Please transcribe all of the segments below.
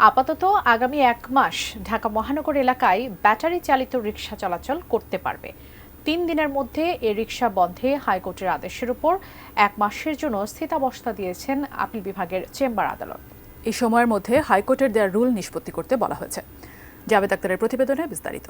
আপাতত আগামী 1 মাস ঢাকা মহানগর এলাকায় ব্যাটারি চালিত রিকশা চলাচল করতে পারবে। 3 দিনের মধ্যে এই রিকশা বন্ধে হাইকোর্টের আদেশের উপর 1 মাসের জন্য স্থিতাবস্থা দিয়েছেন আপিল বিভাগের চেম্বার আদালত। এই সময়ের মধ্যে হাইকোর্টের দেওয়া রুল নিষ্পত্তি করতে বলা হয়েছে। জাভেদ আক্তারের প্রতিবেদনে বিস্তারিত।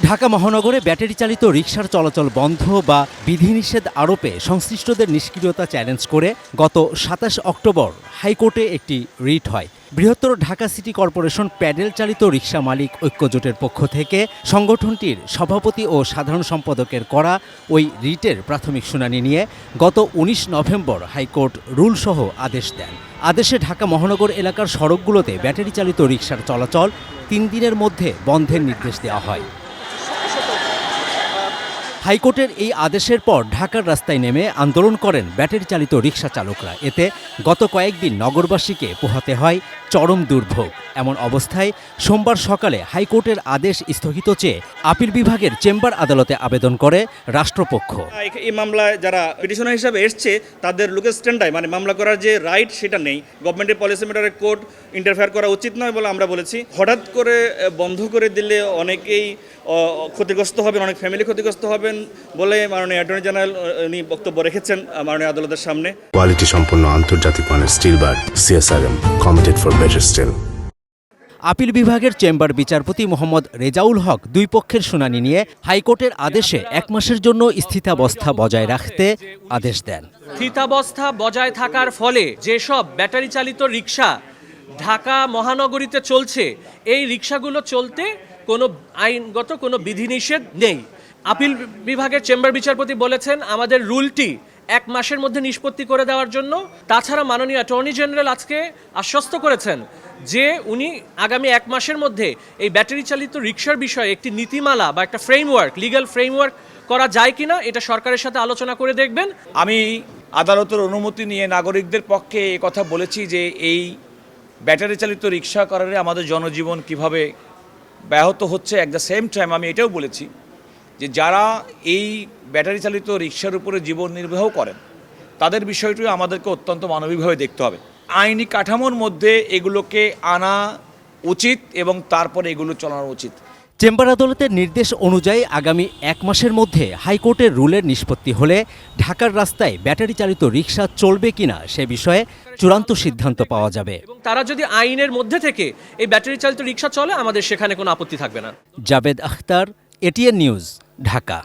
ঢাকা মহানগরে ব্যাটারি চালিত রিকশার চলাচল বন্ধ বা বিধিনিষেধ আরোপে সংশ্লিষ্টদের নিষ্ক্রিয়তা চ্যালেঞ্জ করে গত 27 অক্টোবর হাইকোর্টে একটি রিট হয়। বৃহত্তর ঢাকা সিটি কর্পোরেশন প্যাডেল চালিত রিকশা মালিক ঐক্যজোটের পক্ষ থেকে সংগঠনটির সভাপতি ও সাধারণ সম্পাদকের করা ওই রিটের প্রাথমিক শুনানি নিয়ে গত 19 নভেম্বর হাইকোর্ট রুলসহ আদেশ দেন। আদেশে ঢাকা মহানগর এলাকার সড়কগুলোতে ব্যাটারি চালিত রিকশার চলাচল 3 দিনের মধ্যে বন্ধের নির্দেশ দেওয়া হয়। হাইকোর্টের এই আদেশের পর ঢাকার রাস্তায় নেমে আন্দোলন করেন ব্যাটারি চালিত রিকশা চালকরা। এতে গত কয়েকদিন নগরবাসীকে পোহাতে হয় চরম দুর্ভোগ। এমন অবস্থায় সোমবার সকালে হাইকোর্টের আদেশ স্থগিত চেয়ে আপিল বিভাগের চেম্বার আদালতে আবেদন করে রাষ্ট্রপক্ষ। এই মামলায় যারা পিটিশনার হিসাবে এসছে তাদের লোকের স্ট্যান্ডাই মামলা করার যে রাইট সেটা নেই। গভর্নমেন্টের পলিসি ম্যাটারে কোর্ট ইন্টারফেয়ার করা উচিত নয় বলে আমরা বলেছি। হঠাৎ করে বন্ধ করে দিলে অনেকেই ক্ষতিগ্রস্ত হবেন, অনেক ফ্যামিলি ক্ষতিগ্রস্ত হবেন বলে মাননীয় অ্যাটর্নি জেনারেল উনি বক্তব্য রেখেছেন মাননীয় আদালতের সামনে। কোয়ালিটি সম্পন্ন আন্তর্জাতিক মানের still bar CSRM, committed for better still. Appeal বিভাগের চেম্বার বিচারপতি মোহাম্মদ রেজাউল হক দুই পক্ষের শুনানি নিয়ে হাইকোর্টের আদেশে 1 মাসের জন্য স্থিতাবস্থা বজায় রাখতে আদেশ দেন। স্থিতাবস্থা বজায় থাকার ফলে যেসব ব্যাটারি চালিত রিকশা ঢাকা মহানগরীতে চলছে, এই রিকশাগুলো চলতে কোনো আইনগত কোনো বিধিনিষেধ নেই। আপিল বিভাগের চেম্বার বিচারপতি বলেছেন আমাদের রুলটি 1 মাসের মধ্যে নিষ্পত্তি করে দেওয়ার জন্য। তাছাড়া মাননীয় অ্যাটর্নি জেনারেল আজকে আশ্বস্ত করেছেন যে উনি আগামী 1 মাসের মধ্যে এই ব্যাটারি চালিত রিকশার বিষয়ে একটি নীতিমালা বা একটা ফ্রেমওয়ার্ক, লিগ্যাল ফ্রেমওয়ার্ক করা যায় কিনা এটা সরকারের সাথে আলোচনা করে দেখবেন। আমি আদালতের অনুমতি নিয়ে নাগরিকদের পক্ষে এই কথা বলেছি যে এই ব্যাটারি চালিত রিকশা কারণে আমাদের জনজীবন কিভাবে ব্যাহত হচ্ছে। অ্যাট দ্য সেম টাইম আমি এটাও বলেছি যে যারা এই ব্যাটারি চালিত রিকশার উপরে জীবন নির্বাহ করেন তাদের বিষয়টিও আমাদেরকে অত্যন্ত মানবিকভাবে দেখতে হবে। আইনি কাঠামোর মধ্যে এগুলোকে আনা উচিত এবং তারপরে এগুলো চালানো উচিত। চেম্বার আদালতের নির্দেশ অনুযায়ী আগামী 1 মাসের মধ্যে হাইকোর্টের রুলের নিষ্পত্তি হলে ঢাকার রাস্তায় ব্যাটারি চালিত রিকশা চলবে কিনা সে বিষয়ে চূড়ান্ত সিদ্ধান্ত পাওয়া যাবে। এবং তারা যদি আইনের মধ্যে থেকে এই ব্যাটারি চালিত রিকশা চলে, আমাদের সেখানে কোনো আপত্তি থাকবে না। Javed Akhtar, ATN news, Dhaka.